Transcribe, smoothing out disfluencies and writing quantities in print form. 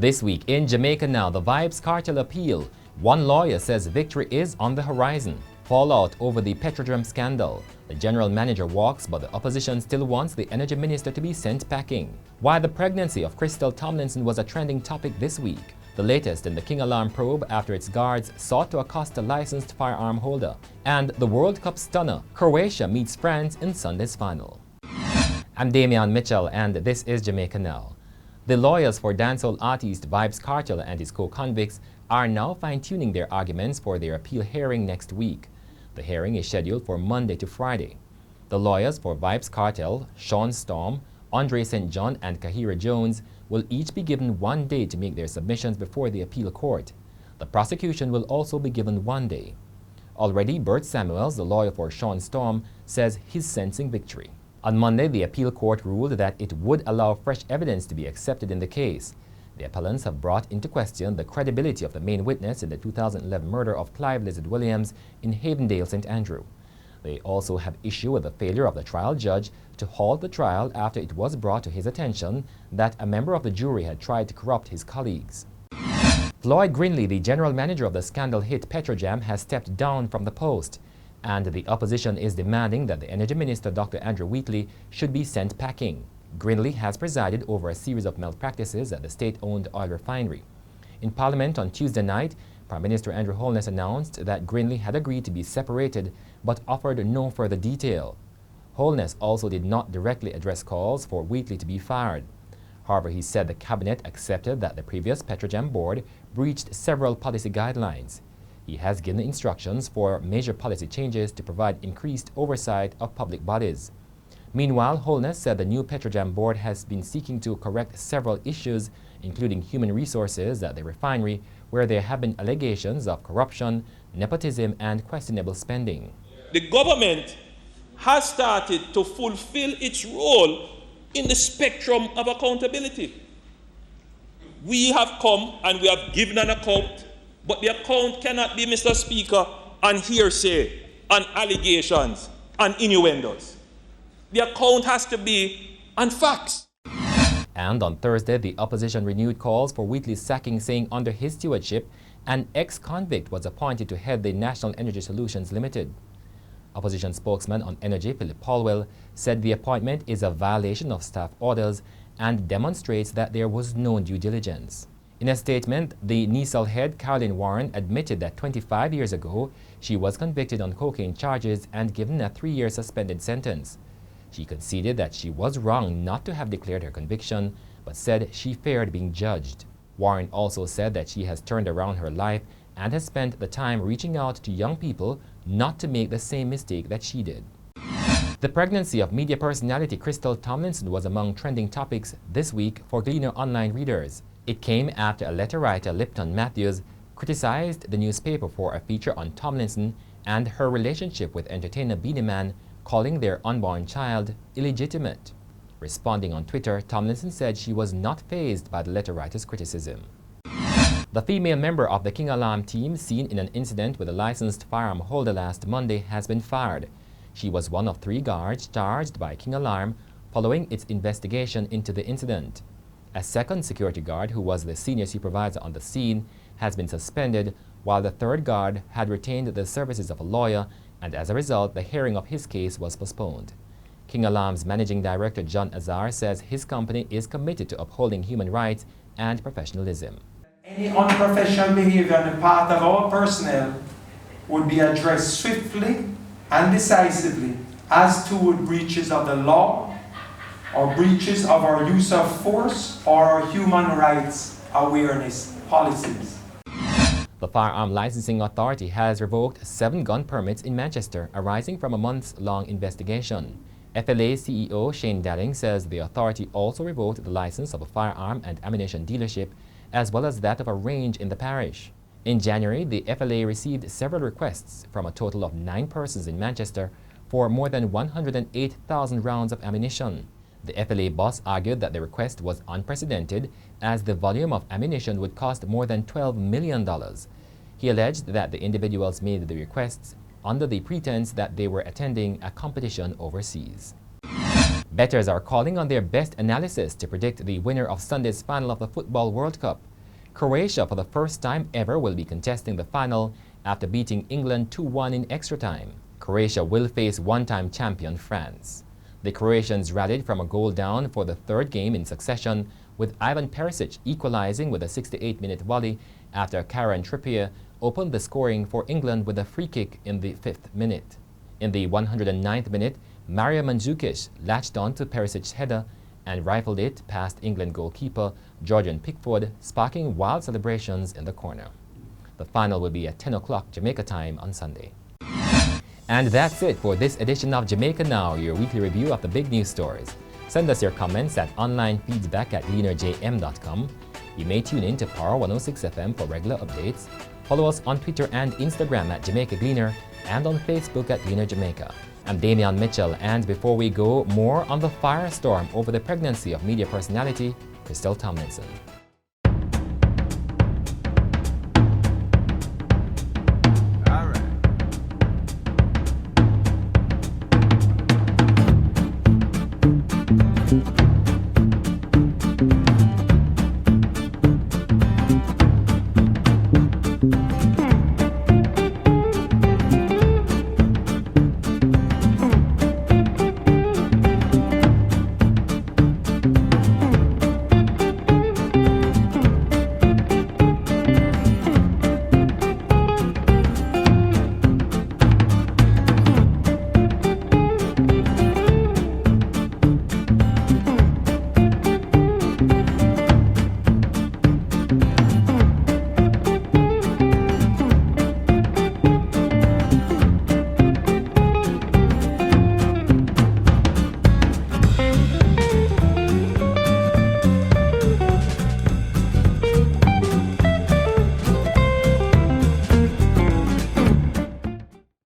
This week in Jamaica Now, the Vybz Kartel appeal. One lawyer says victory is on the horizon. Fallout over the Petrojam scandal. The general manager walks, but the opposition still wants the energy minister to be sent packing. Why the pregnancy of Krystal Tomlinson was a trending topic this week. The latest in the KingAlarm probe after its guards sought to accost a licensed firearm holder. And the World Cup stunner, Croatia meets France in Sunday's final. I'm Damian Mitchell and this is Jamaica Now. The lawyers for dancehall artist Vybz Kartel and his co-convicts are now fine-tuning their arguments for their appeal hearing next week. The hearing is scheduled for Monday to Friday. The lawyers for Vybz Kartel, Sean Storm, Andre St. John and Kahira Jones will each be given 1 day to make their submissions before the appeal court. The prosecution will also be given 1 day. Already, Bert Samuels, the lawyer for Sean Storm, says he's sensing victory. On Monday, the appeal court ruled that it would allow fresh evidence to be accepted in the case. The appellants have brought into question the credibility of the main witness in the 2011 murder of Clive Lizard Williams in Havendale, St. Andrew. They also have issue with the failure of the trial judge to halt the trial after it was brought to his attention that a member of the jury had tried to corrupt his colleagues. Floyd Grindley, the general manager of the scandal-hit Petrojam, has stepped down from the post, and the opposition is demanding that the Energy Minister, Dr. Andrew Wheatley, should be sent packing. Grindley has presided over a series of malpractices at the state-owned oil refinery. In Parliament on Tuesday night, Prime Minister Andrew Holness announced that Grindley had agreed to be separated but offered no further detail. Holness also did not directly address calls for Wheatley to be fired. However, he said the cabinet accepted that the previous Petrojam board breached several policy guidelines. He has given instructions for major policy changes to provide increased oversight of public bodies. Meanwhile, Holness said the new Petrojam board has been seeking to correct several issues, including human resources at the refinery, where there have been allegations of corruption, nepotism, and questionable spending. The government has started to fulfill its role in the spectrum of accountability. We have come and we have given an account, but the account cannot be, Mr. Speaker, on hearsay, on allegations, on innuendos. The account has to be on facts. And on Thursday, the opposition renewed calls for Wheatley's sacking, saying under his stewardship, an ex-convict was appointed to head the National Energy Solutions Limited. Opposition spokesman on energy, Philip Paulwell, said the appointment is a violation of staff orders and demonstrates that there was no due diligence. In a statement, the NISSEL head, Caroline Warren, admitted that 25 years ago, she was convicted on cocaine charges and given a 3-year suspended sentence. She conceded that she was wrong not to have declared her conviction, but said she feared being judged. Warren also said that she has turned around her life and has spent the time reaching out to young people not to make the same mistake that she did. The pregnancy of media personality Krystal Tomlinson was among trending topics this week for Gleaner online readers. It came after a letter writer, Lipton Matthews, criticized the newspaper for a feature on Tomlinson and her relationship with entertainer Beenie Man, calling their unborn child illegitimate. Responding on Twitter, Tomlinson said she was not fazed by the letter writer's criticism. The female member of the KingAlarm team seen in an incident with a licensed firearm holder last Monday has been fired. She was one of 3 guards charged by KingAlarm following its investigation into the incident. A second security guard, who was the senior supervisor on the scene, has been suspended, while the 3rd guard had retained the services of a lawyer, and as a result, the hearing of his case was postponed. KingAlarm's managing director, John Azar, says his company is committed to upholding human rights and professionalism. Any unprofessional behavior on the part of our personnel would be addressed swiftly and decisively, as to breaches of the law or breaches of our use of force or our human rights awareness policies. The Firearm Licensing Authority has revoked 7 gun permits in Manchester, arising from a months-long investigation. FLA CEO Shane Dalling says the authority also revoked the license of a firearm and ammunition dealership, as well as that of a range in the parish. In January, the FLA received several requests from a total of 9 persons in Manchester for more than 108,000 rounds of ammunition. The FLA boss argued that the request was unprecedented, as the volume of ammunition would cost more than $12 million. He alleged that the individuals made the requests under the pretense that they were attending a competition overseas. Bettors are calling on their best analysis to predict the winner of Sunday's final of the Football World Cup. Croatia, for the first time ever, will be contesting the final after beating England 2-1 in extra time. Croatia will face one-time champion France. The Croatians rallied from a goal down for the third game in succession, with Ivan Perisic equalizing with a 68-minute volley after Kieran Trippier opened the scoring for England with a free kick in the 5th minute. In the 109th minute, Mario Mandzukic latched on to Perisic's header and rifled it past England goalkeeper Georgian Pickford, sparking wild celebrations in the corner. The final will be at 10 o'clock Jamaica time on Sunday. And that's it for this edition of Jamaica Now, your weekly review of the big news stories. Send us your comments at onlinefeedback@gleanerjm.com. You may tune in to Power 106 FM for regular updates. Follow us on Twitter and Instagram at Jamaica Gleaner and on Facebook at Gleaner Jamaica. I'm Damian Mitchell, and before we go, more on the firestorm over the pregnancy of media personality Krystal Tomlinson.